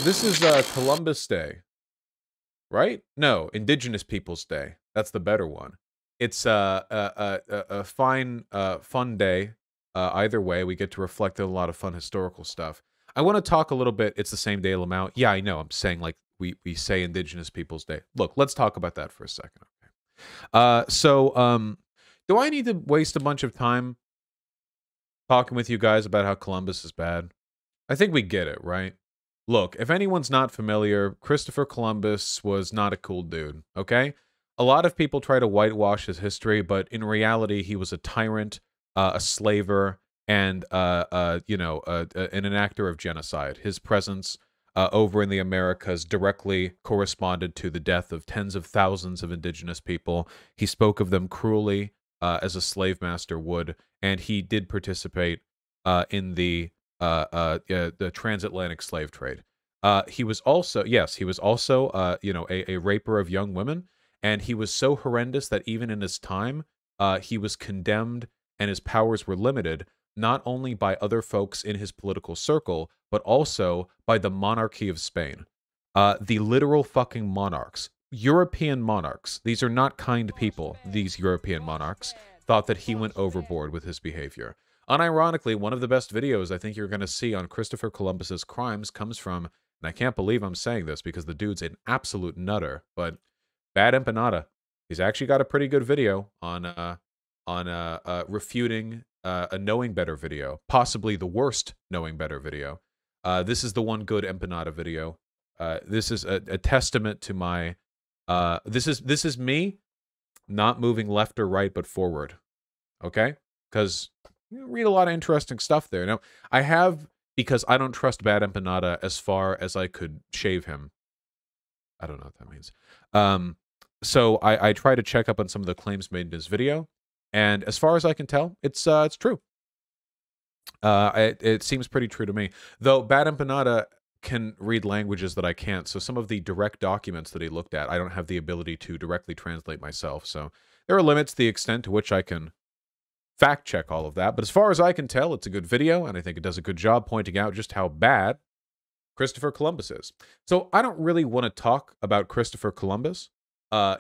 This is Columbus Day, right? No, Indigenous Peoples Day. That's the better one. It's a fine, fun day. Either way, we get to reflect on a lot of fun historical stuff. I want to talk a little bit. It's the same day, Lamau. Yeah, I know. I'm saying like we say Indigenous Peoples Day. Look, let's talk about that for a second. Okay. Do I need to waste a bunch of time talking with you guys about how Columbus is bad? I think we get it, right? Look, if anyone's not familiar, Christopher Columbus was not a cool dude, okay? A lot of people try to whitewash his history, but in reality, he was a tyrant, a slaver, and an enactor of genocide. His presence over in the Americas directly corresponded to the death of tens of thousands of indigenous people. He spoke of them cruelly, as a slave master would, and he did participate in the transatlantic slave trade. He was also, yes, he was also, a raper of young women, and he was so horrendous that even in his time, he was condemned and his powers were limited, not only by other folks in his political circle, but also by the monarchy of Spain. The literal fucking monarchs, European monarchs, these are not kind people, these European monarchs, thought that he went overboard with his behavior. Unironically, one of the best videos I think you're going to see on Christopher Columbus's crimes comes from, and I can't believe I'm saying this because the dude's an absolute nutter, but Bad Empanada. He's actually got a pretty good video on refuting a Knowing Better video, possibly the worst Knowing Better video. This is the one good Empanada video. This is a testament to my. This is me not moving left or right but forward. Okay, because you read a lot of interesting stuff there. Now, I have, because I don't trust Bad Empanada as far as I could shave him. I don't know what that means. So I try to check up on some of the claims made in his video, and as far as I can tell, it's true. It seems pretty true to me. Though Bad Empanada can read languages that I can't, so some of the direct documents that he looked at, I don't have the ability to directly translate myself. So there are limits to the extent to which I can fact check all of that. But as far as I can tell, it's a good video, and I think it does a good job pointing out just how bad Christopher Columbus is. So I don't really want to talk about Christopher Columbus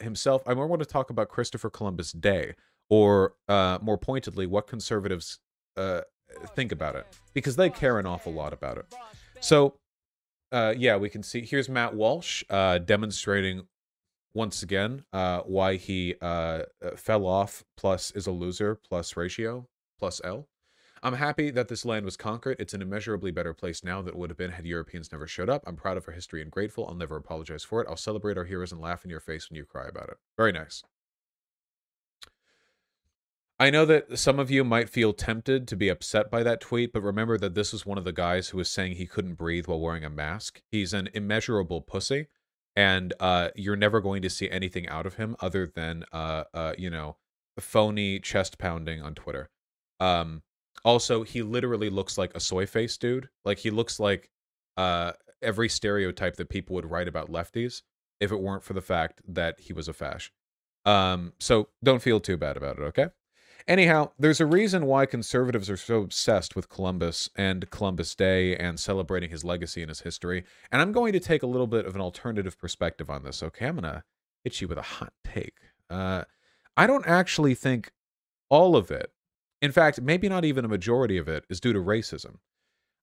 himself. I more want to talk about Christopher Columbus Day, or more pointedly, what conservatives think about it, because they care an awful lot about it. So yeah, we can see, here's Matt Walsh demonstrating once again why he fell off plus is a loser plus ratio plus L. I'm happy that this land was conquered. It's an immeasurably better place now than it would have been had Europeans never showed up. I'm proud of our history and grateful. I'll never apologize for it. I'll celebrate our heroes and laugh in your face when you cry about it. Very nice. I know that some of you might feel tempted to be upset by that tweet, but remember that this was one of the guys who was saying he couldn't breathe while wearing a mask. He's an immeasurable pussy, and you're never going to see anything out of him other than, phony chest pounding on Twitter. Also, he literally looks like a soy face dude. Like, he looks like every stereotype that people would write about lefties if it weren't for the fact that he was a fash. So don't feel too bad about it, okay? Anyhow, there's a reason why conservatives are so obsessed with Columbus and Columbus Day and celebrating his legacy and his history. And I'm going to take a little bit of an alternative perspective on this, okay? I'm going to hit you with a hot take. I don't actually think all of it, in fact, maybe not even a majority of it, is due to racism.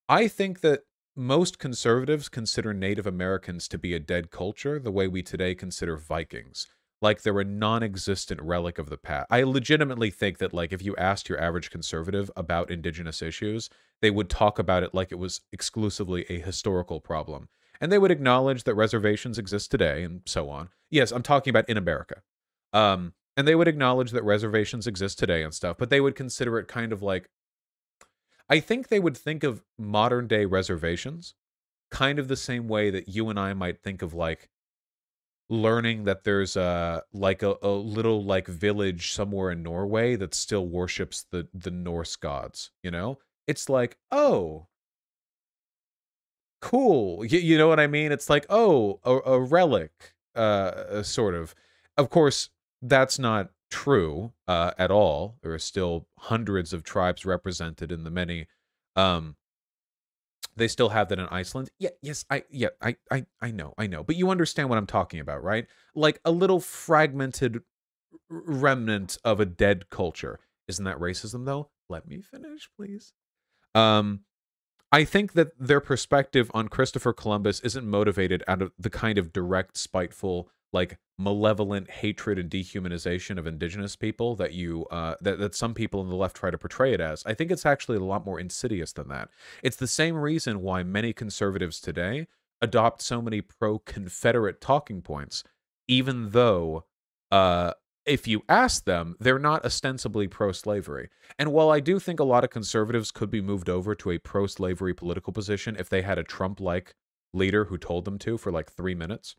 I think that most conservatives consider Native Americans to be a dead culture the way we today consider Vikings. Like they're a non-existent relic of the past. I legitimately think that, like, if you asked your average conservative about indigenous issues, they would talk about it like it was exclusively a historical problem. And they would acknowledge that reservations exist today and so on. Yes, I'm talking about in America. And they would acknowledge that reservations exist today and stuff, but they would consider it kind of like, I think they would think of modern day reservations kind of the same way that you and I might think of, like, learning that there's a little like village somewhere in Norway that still worships the Norse gods, you know? It's like, oh, cool. You know what I mean? It's like, oh, a relic, sort of. Of course, that's not true at all. There are still hundreds of tribes represented in the many They still have that in Iceland. Yeah, yes, I know. But you understand what I'm talking about, right? Like a little fragmented remnant of a dead culture. Isn't that racism though? Let me finish, please. Um I think that their perspective on Christopher Columbus isn't motivated out of the kind of direct, spiteful, like malevolent hatred and dehumanization of indigenous people that that some people on the left try to portray it as. I think it's actually a lot more insidious than that. It's the same reason why many conservatives today adopt so many pro-Confederate talking points, even though uh, if you ask them, they're not ostensibly pro-slavery. And while I do think a lot of conservatives could be moved over to a pro-slavery political position if they had a Trump-like leader who told them to for like 3 minutes,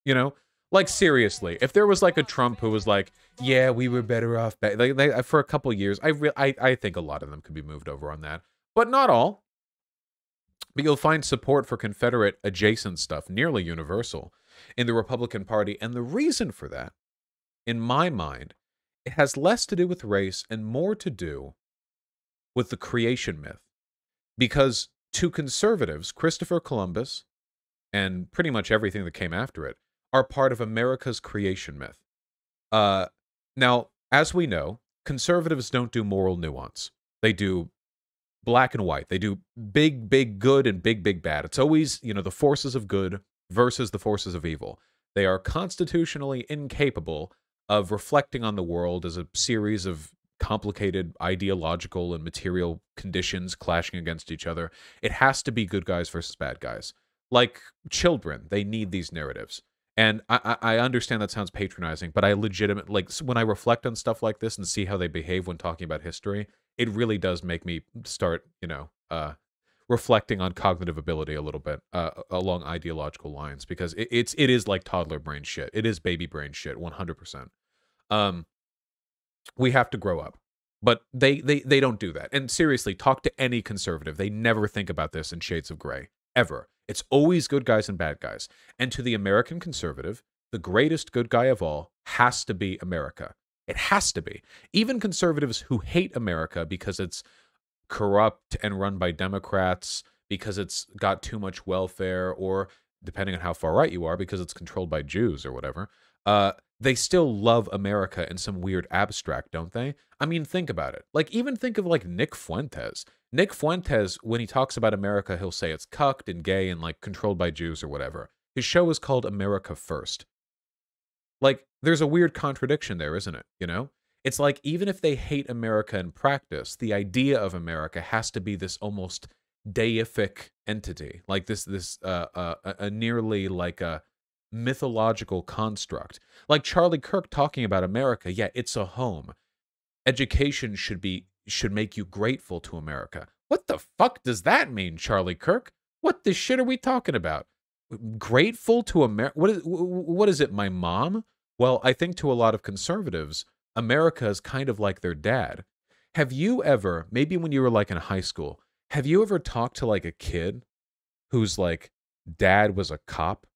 you know? Like, seriously, if there was like a Trump who was like, yeah, we were better off back, for a couple years, I think a lot of them could be moved over on that. But not all. But you'll find support for Confederate adjacent stuff nearly universal in the Republican Party. And the reason for that, in my mind, it has less to do with race and more to do with the creation myth. Because to conservatives, Christopher Columbus and pretty much everything that came after it are part of America's creation myth. Now, as we know, conservatives don't do moral nuance. They do black and white. They do big, big good and big, big bad. It's always, the forces of good versus the forces of evil. They are constitutionally incapable of reflecting on the world as a series of complicated ideological and material conditions clashing against each other. It has to be good guys versus bad guys. Like children, they need these narratives. And I understand that sounds patronizing, but I legitimately, like, when I reflect on stuff like this and see how they behave when talking about history, it really does make me start, reflecting on cognitive ability a little bit along ideological lines, because it is like toddler brain shit. It is baby brain shit, 100%. We have to grow up, but they don't do that. And seriously, talk to any conservative. They never think about this in shades of gray, ever. It's always good guys and bad guys. And to the American conservative, the greatest good guy of all has to be America. It has to be. Even conservatives who hate America because it's corrupt and run by Democrats, because it's got too much welfare, or depending on how far right you are, because it's controlled by Jews or whatever, they still love America in some weird abstract, don't they? I mean, think about it. Like, even think of like Nick Fuentes. Nick Fuentes, when he talks about America, he'll say it's cucked and gay and like controlled by Jews or whatever. His show is called America First. Like, there's a weird contradiction there, isn't it? It's like, even if they hate America in practice, the idea of America has to be this almost deific entity, like this a nearly like a mythological construct. Like Charlie Kirk talking about America, yeah, it's a home. Education should make you grateful to America. What the fuck does that mean, Charlie Kirk? What the shit are we talking about? Grateful to America? What is it, my mom? Well, I think to a lot of conservatives, America is kind of like their dad. Have you ever, maybe when you were like in high school, have you ever talked to like a kid whose like dad was a cop?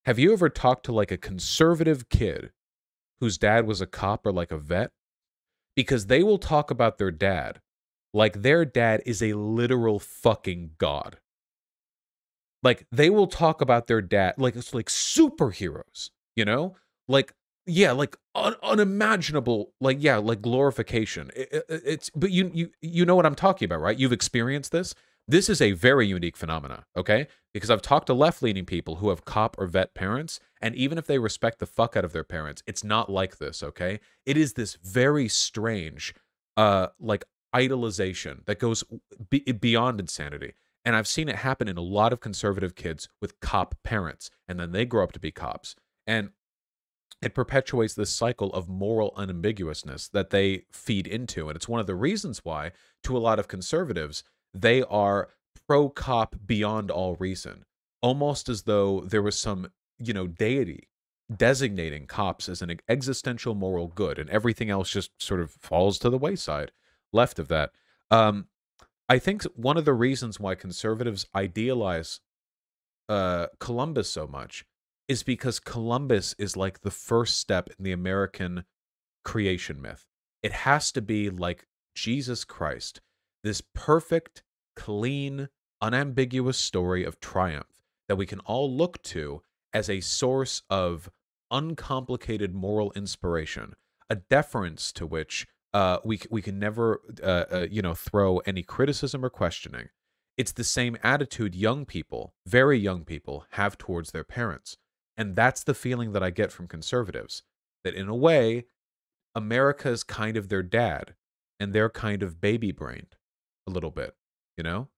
Have you ever talked to like a conservative kid whose dad was a cop or like a vet? Because they will talk about their dad like their dad is a literal fucking god. Like, they will talk about their dad like it's like superheroes, Like, yeah, like unimaginable, like, yeah, like glorification. It's, but you know what I'm talking about, right? You've experienced this. This is a very unique phenomena, okay? Because I've talked to left-leaning people who have cop or vet parents, and even if they respect the fuck out of their parents, it's not like this, okay? It is this very strange, like, idolization that goes beyond insanity. And I've seen it happen in a lot of conservative kids with cop parents, and then they grow up to be cops. And it perpetuates this cycle of moral unambiguousness that they feed into. And it's one of the reasons why, to a lot of conservatives, they are pro-cop beyond all reason. Almost as though there was some, deity designating cops as an existential moral good, and everything else just sort of falls to the wayside left of that. I think one of the reasons why conservatives idealize Columbus so much is because Columbus is like the first step in the American creation myth. It has to be like Jesus Christ, this perfect, clean, unambiguous story of triumph that we can all look to as a source of uncomplicated moral inspiration, a deference to which we can never throw any criticism or questioning. It's the same attitude young people, very young people, have towards their parents. And that's the feeling that I get from conservatives. That in a way, America's kind of their dad, and they're kind of baby brained a little bit, you know?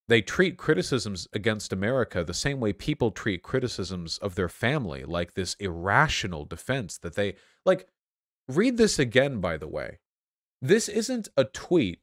They treat criticisms against America the same way people treat criticisms of their family, like this irrational defense that they like. Read this again, by the way. This isn't a tweet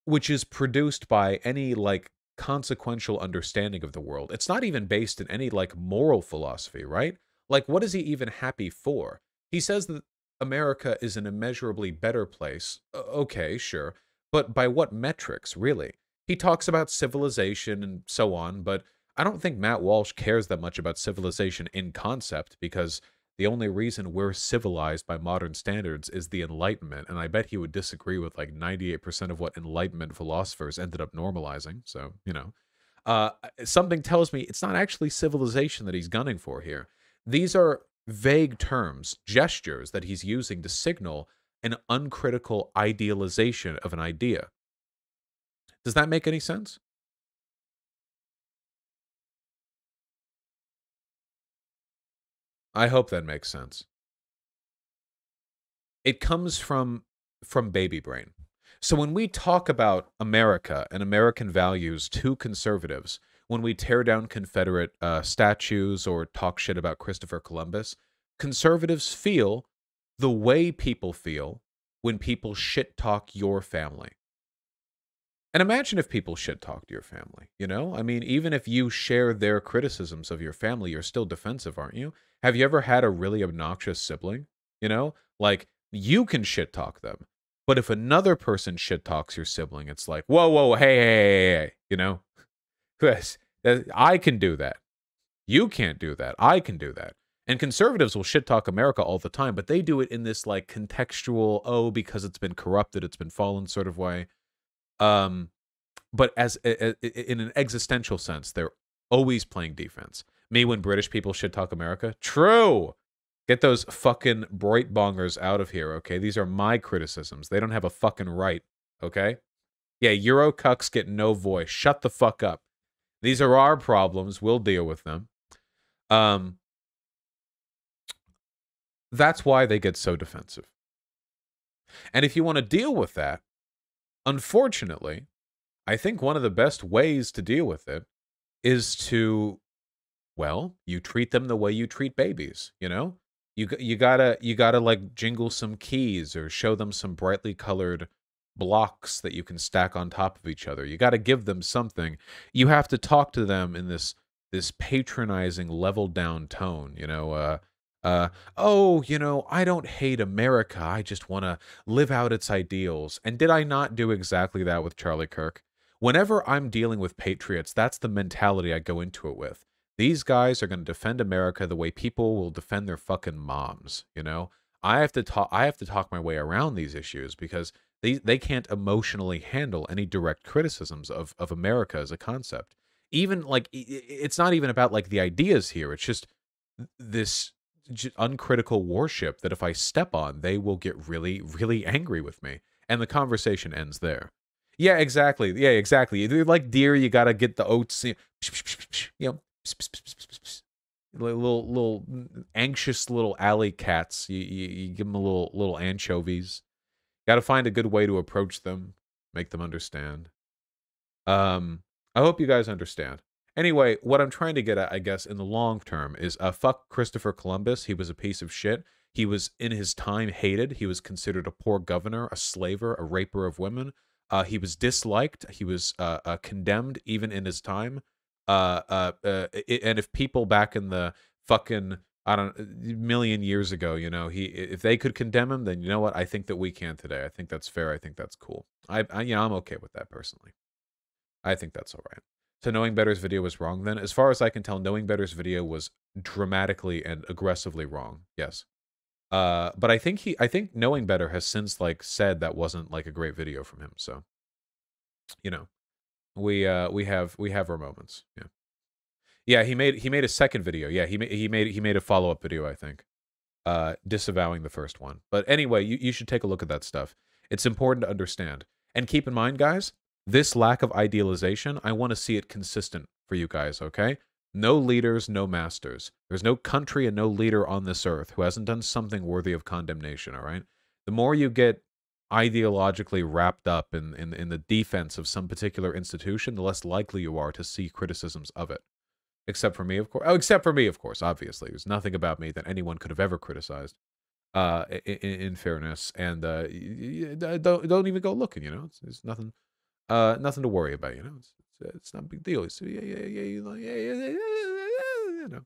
which is produced by any like consequential understanding of the world. It's not even based in any like moral philosophy, right? Like, what is he even happy for? He says that America is an immeasurably better place. Okay, sure. But by what metrics, really? He talks about civilization and so on, but I don't think Matt Walsh cares that much about civilization in concept, because the only reason we're civilized by modern standards is the Enlightenment, and I bet he would disagree with like 98% of what Enlightenment philosophers ended up normalizing. So, something tells me it's not actually civilization that he's gunning for here. These are vague terms, gestures that he's using to signal an uncritical idealization of an idea. Does that make any sense? I hope that makes sense. It comes from baby brain. So when we talk about America and American values to conservatives, when we tear down Confederate statues or talk shit about Christopher Columbus, conservatives feel the way people feel when people shit talk your family. And imagine if people shit talked your family, you know? I mean, even if you share their criticisms of your family, you're still defensive, aren't you? Have you ever had a really obnoxious sibling? You know? Like, you can shit talk them. But if another person shit talks your sibling, it's like, whoa, whoa, hey, you know? Yes, I can do that. You can't do that. I can do that. And conservatives will shit talk America all the time, but they do it in this like contextual, oh, because it's been corrupted, it's been fallen sort of way. But in an existential sense, they're always playing defense. Me, when British people shit talk America, true. Get those fucking bright bongers out of here, okay? These are my criticisms. They don't have a fucking right, okay? Yeah, Euro cucks get no voice. Shut the fuck up. These are our problems. We'll deal with them. That's why they get so defensive. And if you want to deal with that, unfortunately, I think one of the best ways to deal with it is to, well, you treat them the way you treat babies, you know? You gotta like jingle some keys or show them some brightly colored blocks that you can stack on top of each other. You gotta give them something. You have to talk to them in this patronizing, level down tone, you know, oh, you know, I don't hate America. I just want to live out its ideals. And did I not do exactly that with Charlie Kirk? Whenever I'm dealing with patriots, that's the mentality I go into it with. These guys are going to defend America the way people will defend their fucking moms, you know? I have to talk my way around these issues because they can't emotionally handle any direct criticisms of America as a concept. Even like it's not even about like the ideas here. It's just this uncritical warship that if I step on, they will get really, really angry with me. And the conversation ends there. Yeah, exactly. Yeah, exactly. They're like deer, you got to get the oats, you know, little anxious little alley cats. You give them a little anchovies. Got to find a good way to approach them, make them understand. I hope you guys understand. Anyway, what I'm trying to get at, I guess, in the long term is fuck Christopher Columbus. He was a piece of shit. He was, in his time, hated. He was considered a poor governor, a slaver, a raper of women. He was disliked. He was condemned even in his time. And if people back in the fucking, I don't million years ago, you know, if they could condemn him, then you know what? I think that we can today. I think that's fair. I think that's cool. I'm okay with that personally. I think that's all right. So Knowing Better's video was wrong then? As far as I can tell, Knowing Better's video was dramatically and aggressively wrong. Yes. But I think Knowing Better has since like said that wasn't like a great video from him. So, you know, we have our moments. Yeah. Yeah, he made a second video. Yeah, he made a follow-up video, I think. Disavowing the first one. But anyway, you should take a look at that stuff. It's important to understand. And keep in mind, guys, this lack of idealization, I want to see it consistent for you guys, okay? No leaders, no masters. There's no country and no leader on this earth who hasn't done something worthy of condemnation, all right? The more you get ideologically wrapped up in the defense of some particular institution, the less likely you are to see criticisms of it. Except for me, of course. Oh, except for me, of course, obviously. There's nothing about me that anyone could have ever criticized, in fairness. And don't even go looking, you know? It's nothing nothing to worry about, you know? It's not a big deal. It's, yeah, you know.